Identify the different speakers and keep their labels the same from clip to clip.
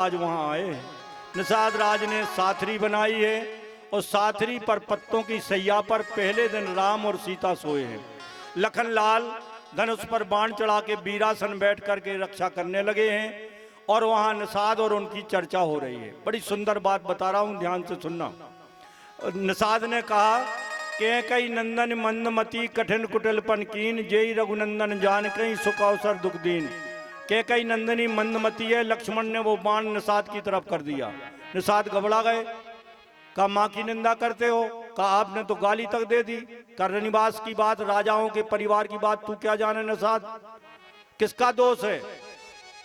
Speaker 1: आज वहां आए। निषाद राज ने साथरी बनाई है और साथरी पर पत्तों की सैया पर पहले दिन राम और सीता सोए हैं। लखन लाल धनुष पर बाण चढ़ा के वीरासन बैठ करके रक्षा करने लगे हैं और वहां निषाद और उनकी चर्चा हो रही है। बड़ी सुंदर बात बता रहा हूं, ध्यान से सुनना। निषाद ने कहा के कई नंदन मंदमती कठिन कुटिलपन कीन जेई रघुनंदन जान कई सुख अवसर दुख दीन। के कई नंदनी मंदमती है, लक्ष्मण ने वो बाण निषाद की तरफ कर दिया। निषाद घबरा गए। कहा माँ की निंदा करते हो? कहा आपने तो गाली तक दे दी। कर्णनिवास की बात, राजाओं के परिवार की बात तू क्या जाने निषाद, किसका दोष है?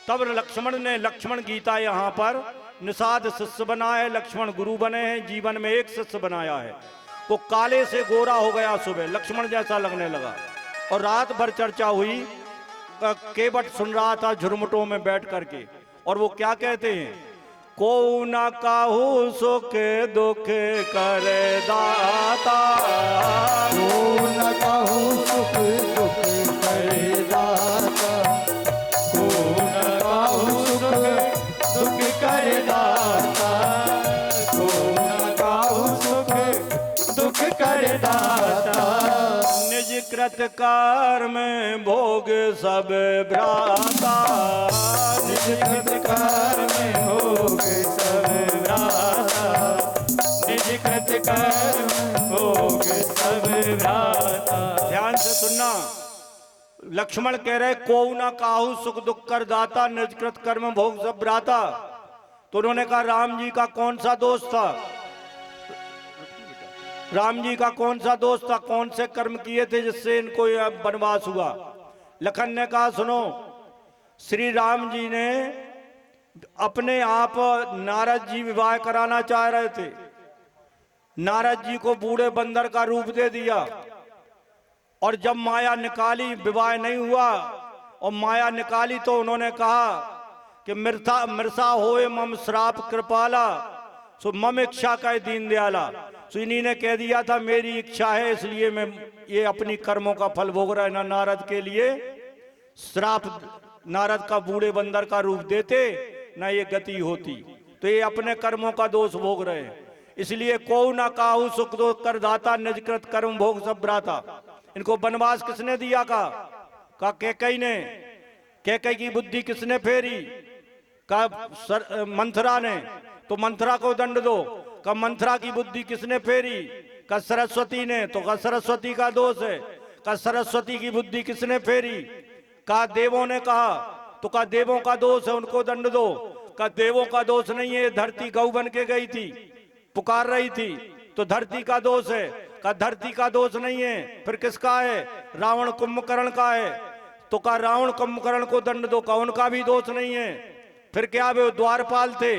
Speaker 1: तब लक्ष्मण ने, लक्ष्मण गीता यहाँ पर निषाद शिष्य बना है, लक्ष्मण गुरु बने हैं, जीवन में एक शिष्य बनाया है। वो काले से गोरा हो गया, सुबह लक्ष्मण जैसा लगने लगा और रात भर चर्चा हुई। केवट सुन रहा था झुरमुटों में बैठ करके, और वो क्या कहते हैं, को न काहू सुख दुख करे दाता,
Speaker 2: को न काहू सुख दुख करे दाता, को न काहू सुख दुख करे दाता, को न काहू सुख दुख करे दाता।
Speaker 1: निज कृत कर्म भोग सब भ्राता,
Speaker 2: निज कृत कर्म भोग सब भ्राता, निज कृत कर्म भोग सब भ्राता।
Speaker 1: ध्यान से सुनना। लक्ष्मण कह रहे को ना काहू सुख दुख कर दाता, निज कृत कर्म भोग सब भ्राता। तो उन्होंने कहा राम जी का कौन सा दोष था? राम जी का कौन सा दोष था? कौन से कर्म किए थे जिससे इनको वनवास हुआ? लखन ने कहा सुनो, श्री राम जी ने अपने आप नारद जी विवाह कराना चाह रहे थे। नारद जी को बूढ़े बंदर का रूप दे दिया और जब माया निकाली विवाह नहीं हुआ, और माया निकाली तो उन्होंने कहा कि मृषा होए मम श्राप कृपाला, सो मम इच्छा का दीन दयाला। सो इन्हीं ने कह दिया था मेरी इच्छा है इसलिए मैं ये अपनी कर्मों का फल भोग रहा है। ना नारद के लिए श्राप, नारद का बूढ़े बंदर का रूप देते ना ये गति होती, तो ये अपने कर्मों का दोष भोग रहे हैं। इसलिए को ना काहू सुख दुख कर दाता, निज कृत कर्म भोग सब भ्राता। इनको वनवास किसने दिया? कहा कैकई ने। कैकई की बुद्धि किसने फेरी? कहा मंथरा ने। तो मंथरा को दंड दो। कहा मंथरा की बुद्धि किसने फेरी? कहा सरस्वती ने। तो कहा सरस्वती का दोष है। कहा सरस्वती की बुद्धि किसने फेरी? कहा देवों ने। कहा तो कहा देवों का दोष है, उनको दंड दो। कहा देवों का दोष नहीं है, धरती गौ बन के गई थी, पुकार रही थी, तो धरती का दोष है। कहा धरती का दोष नहीं है, फिर किसका है? रावण कुंभकर्ण का है। तो कहा रावण कुंभकर्ण को दंड दो। कहा उनका भी दोष नहीं है, फिर क्या वे द्वारपाल थे,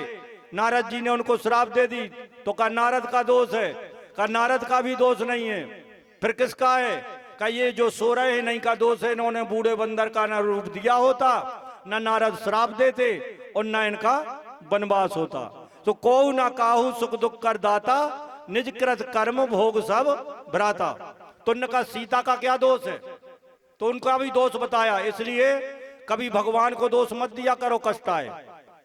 Speaker 1: नारद जी ने उनको श्राप दे दी। तो कहा नारद का दोष है। कहा नारद का भी दोष नहीं है, फिर किसका है? कहा ये जो सो रहे हैं नहीं का दोष है, इन्होंने बूढ़े बंदर का ना रूप दिया होता, ना नारद श्राप देते और ना इनका वनवास होता। तो को ना काहू सुख दुख कर दाता, निज कृत कर्म भोग सब भ्राता। तो उनका सीता का क्या दोष है? तो उनका भी दोष बताया। इसलिए कभी भगवान को दोष मत दिया करो, कष्ट आए।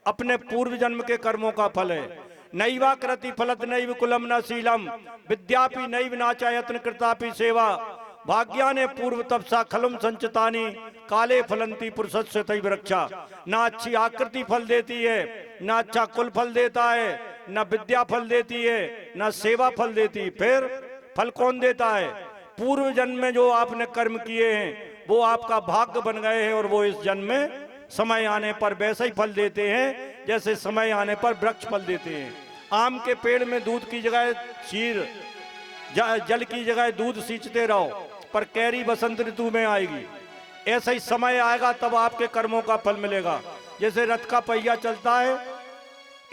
Speaker 1: अपने पूर्व जन्म के कर्मों का फल है। नैवा कृति फलत नैव कुलम न शीलम, विद्यापि नैव नाचा यत्न कृतापि सेवा, भाग्या ने पूर्व तपसा खलम संचितानी, काले फलंती पुरुषस्य तै वृक्षा। ना अच्छी आकृति फल देती है, ना अच्छा कुल फल देता है, ना विद्या फल देती है, ना सेवा फल देती है। फिर फल कौन देता है? पूर्व जन्म में जो आपने कर्म किए हैं वो आपका भाग्य बन गए हैं, और वो इस जन्म में समय आने पर वैसे ही फल देते हैं जैसे समय आने पर वृक्ष फल देते हैं। आम के पेड़ में दूध की जगह क्षीर, जल की जगह दूध सींचते रहो, पर कैरी बसंत ऋतु में आएगी। ऐसा ही समय आएगा तब आपके कर्मों का फल मिलेगा। जैसे रथ का पहिया चलता है,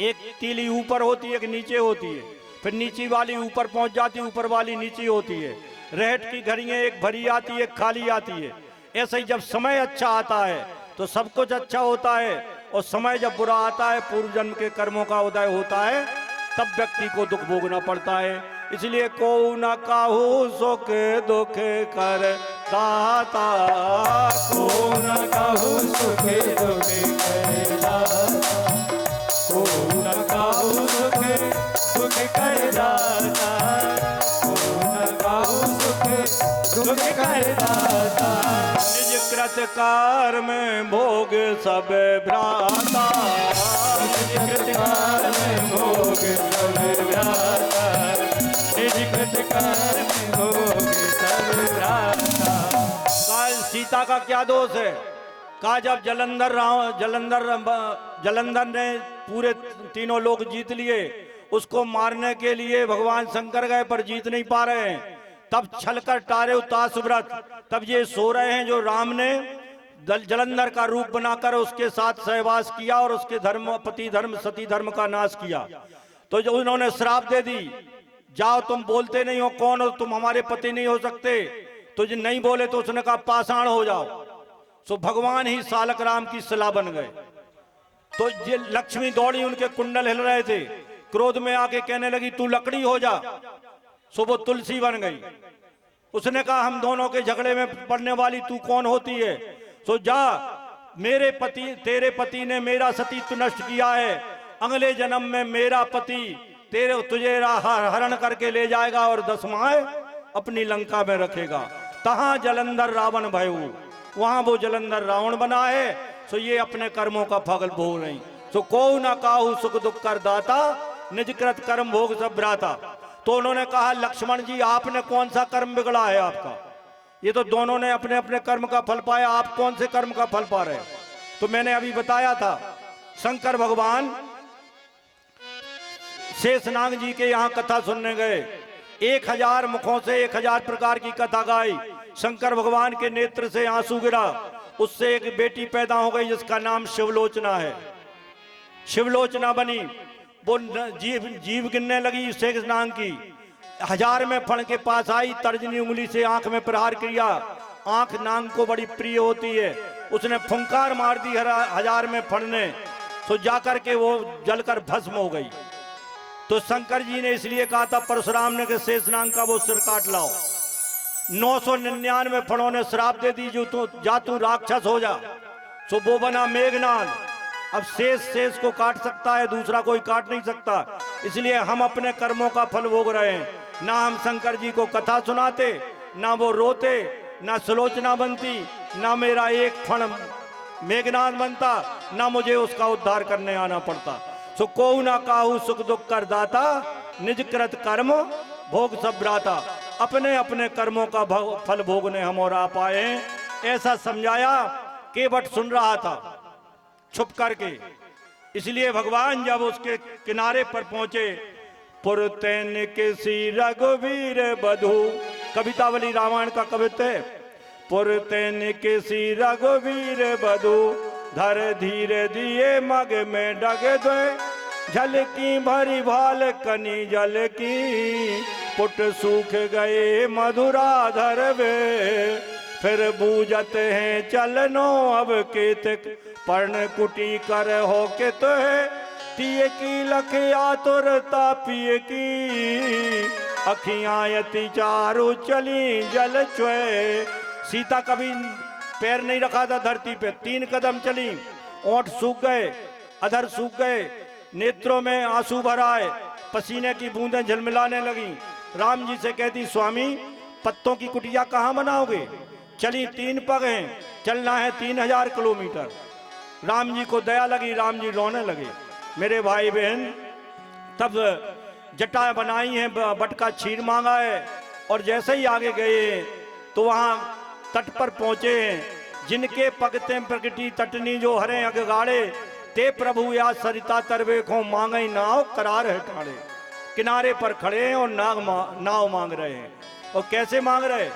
Speaker 1: एक तीली ऊपर होती है, एक नीचे होती है, फिर नीची वाली ऊपर पहुंच जाती है, ऊपर वाली नीची होती है। रहट की घड़ियां एक भरी आती है, एक खाली आती है। ऐसा ही जब समय अच्छा आता है तो सब कुछ अच्छा होता है, और समय जब बुरा आता है, पूर्व जन्म के कर्मों का उदय होता है, तब व्यक्ति को दुख भोगना पड़ता है। इसलिए को न काहू सुख दुख कर दाता,
Speaker 2: को न काहू सुख दुख कर दाता, को न काहू सुख दुख कर दाता, को न काहू सुख दुख कर दाता।
Speaker 1: निज कृत कार में भोग सब भ्राता,
Speaker 2: निज कृत कार में भोग सब भ्राता, निज कृत कार में भोग सब भ्राता।
Speaker 1: कहा सीता का क्या दोष है? कहा जब जलंधर ने पूरे तीनों लोग जीत लिए, उसको मारने के लिए भगवान शंकर गए पर जीत नहीं पा रहे हैं। तब छलकर टारे उतास व्रत, तब ये सो रहे हैं जो राम ने जलंधर का रूप बनाकर उसके साथ सहवास किया और उसके धर्म, पति धर्म, सती धर्म का नाश किया। तो जो उन्होंने श्राप दे दी, जाओ तुम बोलते नहीं हो, कौन हो तुम, हमारे पति नहीं हो सकते। तो जो नहीं बोले तो उसने कहा पाषाण हो जाओ। सो भगवान ही सालक राम की सलाह बन गए। तो ये लक्ष्मी दौड़ी, उनके कुंडल हिल रहे थे, क्रोध में आके कहने लगी तू लकड़ी हो जा। सो वो तुलसी बन गई। उसने कहा हम दोनों के झगड़े में पड़ने वाली तू कौन होती है? सो जा, मेरे पति, तेरे पति ने मेरा सतीत्व नष्ट किया है, अगले जन्म में मेरा पति तुझे हरण करके ले जाएगा और 10 माह अपनी लंका में रखेगा। तहां जलंधर रावण भयऊ, वहां वो जलंधर रावण बना है। सो ये अपने कर्मों का फल भोग नहीं। सो को न काहू सुख दुख कर दाता, निज कृत कर्म भोग सब भ्राता। तो उन्होंने कहा लक्ष्मण जी आपने कौन सा कर्म बिगड़ा है आपका? ये तो दोनों ने अपने अपने कर्म का फल पाया, आप कौन से कर्म का फल पा रहे? तो मैंने अभी बताया था, शंकर भगवान शेषनाग जी के यहाँ कथा सुनने गए। 1000 मुखों से 1000 प्रकार की कथा गाई। शंकर भगवान के नेत्र से आंसू गिरा। उससे एक बेटी पैदा हो गई जिसका नाम शिवलोचना है। शिवलोचना बनी, वो जीव गिनने लगी शेषनाग की। 1000 में फण के पास आई, तर्जनी उंगली से आंख में प्रहार किया। आंख नाग को बड़ी प्रिय होती है, उसने फुंकार मार दी 1000 में फण ने। तो जाकर के वो जलकर भस्म हो गई। तो शंकर जी ने इसलिए कहा था परशुराम ने कि शेषनाग का वो सिर काट लाओ। 999 फणों ने श्राप दे दी, जो तू जा तू राक्षस हो जा। सो वो बना मेघनाद। अब शेष को काट सकता है, दूसरा कोई काट नहीं सकता। इसलिए हम अपने कर्मों का फल भोग रहे हैं। ना हम शंकर जी को कथा सुनाते, ना वो रोते, ना सुलोचना बनती, ना मेरा एक फण मेघनाद बनता, ना मुझे उसका उद्धार करने आना पड़ता। सो को न काहू सुख दुख कर दाता, निज कृत कर्म भोग सब भ्राता। अपने अपने कर्मों का फल भोगने हम और आप आए हैं, ऐसा समझाया। केवट सुन रहा था छुप करके। इसलिए भगवान जब उसके किनारे पर पहुंचे, पुरतैन किसी रघुवीर बधू, कवितावली रामायण का कवित्व है। पुरतैन किसी रघुवीर बधू, धर धीरे दिए मग में डग दे, झलकी भरी भाल कनी जल की, पुट सूख गए मधुराधर वे, फिर बूझत हैं चलनो अब केतक, पर्ण कुटी कर हो के तो है, तिये की लख आतुरता पिए की, अखियां यति चारू चली जल चुए। सीता कभी पैर नहीं रखा था धरती पे, 3 कदम चली, ओंठ सूख गए, अधर सूख गए, नेत्रों में आंसू भर आए, पसीने की बूंदें झलमिलाने लगी। राम जी से कहती स्वामी पत्तों की कुटिया कहाँ बनाओगे? चली 3 पग हैं, चलना है 3000 किलोमीटर। राम जी को दया लगी, राम जी रोने लगे। मेरे भाई बहन तब जटा बनाई है, बटका छीर मांगा है, और जैसे ही आगे गए तो वहाँ तट पर पहुंचे हैं। जिनके पगते प्रगटी तटनी जो हरे अगगाड़े, ते प्रभु या सरिता तरवे खो मांगई नाव करार है ठाड़े। किनारे पर खड़े हैं और नाव मांग रहे हैं। और कैसे मांग रहे?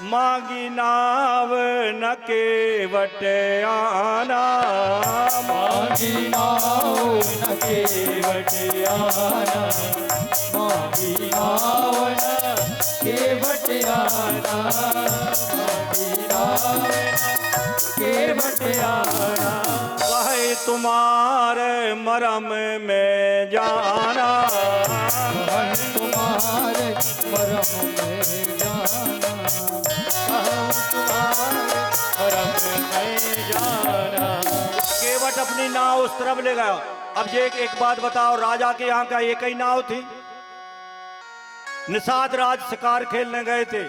Speaker 1: मांगी नाव न केवट आना,
Speaker 2: मांगी नाव न केवट आना, मांगी नाव न केवट आना, मांगी नाव केवट आना,
Speaker 1: कहे तुम्हारे मरम में जाना,
Speaker 2: कहे तुम्हारे मरम में जाना,
Speaker 1: कहे तुम्हारे मरम में जाना। केवट अपनी नाव उस तरफ ले गया। अब ये एक बात बताओ, राजा के यहाँ का एक ही नाव थी? निषाद राज शिकार खेलने गए थे,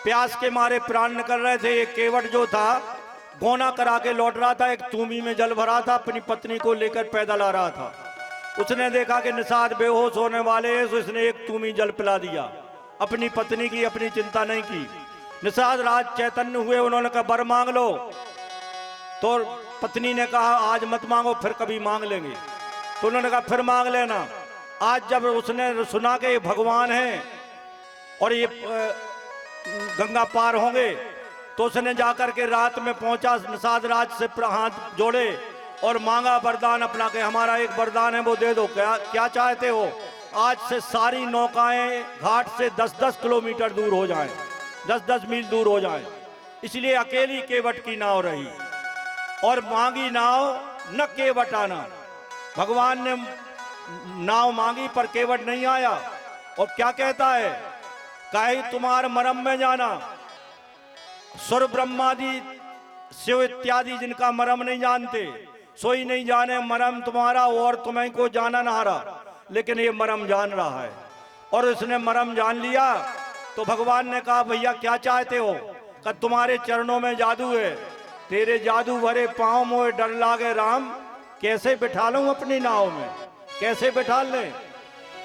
Speaker 1: प्यास के मारे प्राण निकल रहे थे। एक केवट जो था गोना करा के लौट रहा था, एक तूमी में जल भरा था, अपनी पत्नी को लेकर पैदल आ रहा था। उसने देखा कि निषाद बेहोश होने वाले हैं, तो इसने एक तूमी जल पिला दिया। अपनी पत्नी की अपनी चिंता नहीं की। निषाद राज चैतन्य हुए, उन्होंने कहा वर मांग लो। तो पत्नी ने कहा आज मत मांगो, फिर कभी मांग लेंगे। तो उन्होंने कहा फिर मांग लेना। आज जब उसने सुना कि ये भगवान हैं और ये गंगा पार होंगे, तो उसने जाकर के रात में पहुंचा, निषाद राज से हाथ जोड़े और मांगा वरदान अपना के हमारा एक वरदान है वो दे दो। क्या चाहते हो? आज से सारी नौकाएं घाट से 10-10 किलोमीटर दूर हो जाएं, 10-10 मील दूर हो जाएं। इसलिए अकेली केवट की नाव रही और मांगी नाव न केवट आना। भगवान ने नाव मांगी पर केवट नहीं आया। और क्या कहता है? कहीं तुम्हारे मरम में जाना। सुर ब्रह्मादि शिव इत्यादि जिनका मरम नहीं जानते, सोई नहीं जाने मरम तुम्हारा, और तुम्हें को जाना नहारा। लेकिन ये मरम जान रहा है और इसने मरम जान लिया। तो भगवान ने कहा भैया क्या चाहते हो? कि तुम्हारे चरणों में जादू है, तेरे जादू भरे पाँव मोए डर लागे राम। कैसे बिठा लूं अपनी नाव में, कैसे बिठा लें?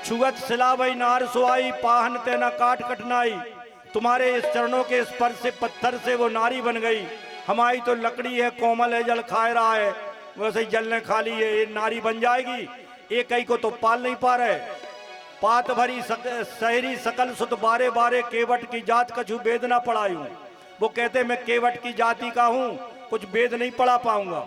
Speaker 1: छुअत सिला वही नार सुआई, पाहन तेना काट कटनाई। तुम्हारे इस चरणों के स्पर्श से पत्थर से वो नारी बन गई। हमारी तो लकड़ी है, कोमल है, जल खा रहा है, वैसे ही जल ने खा ली है, ये नारी बन जाएगी। एक ही को तो पाल नहीं पा रहे। पात भरी शहरी सकल सुत बारे बारे, केवट की जात कछु वेद ना पढ़ायूं। वो कहते मैं केवट की जाति का हूं, कुछ वेद नहीं पढ़ा पाऊंगा।